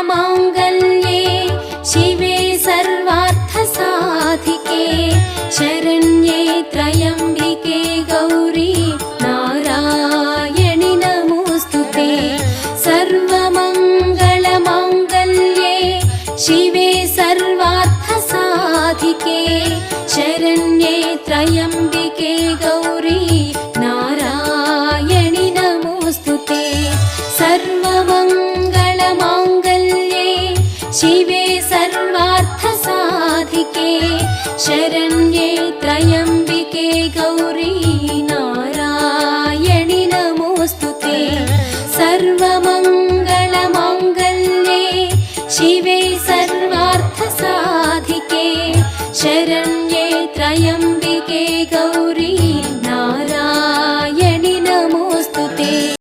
सर्वमङ्गलमाङ्गल्ये शिवे सर्वार्थसाधिके शरण्ये त्र्यम्बिके गौरी नारायणि नमोऽस्तुते। सर्वमङ्गलमाङ्गल्ये शिवे सर्वार्थसाधिके शरण्ये त्र्यम्बिके गौरी नारायणि नमोऽस्तुते। सर्वमङ्गलमाङ्गल्ये शिवे सर्वार्थसाधिके शरण्ये त्र्यम्बिके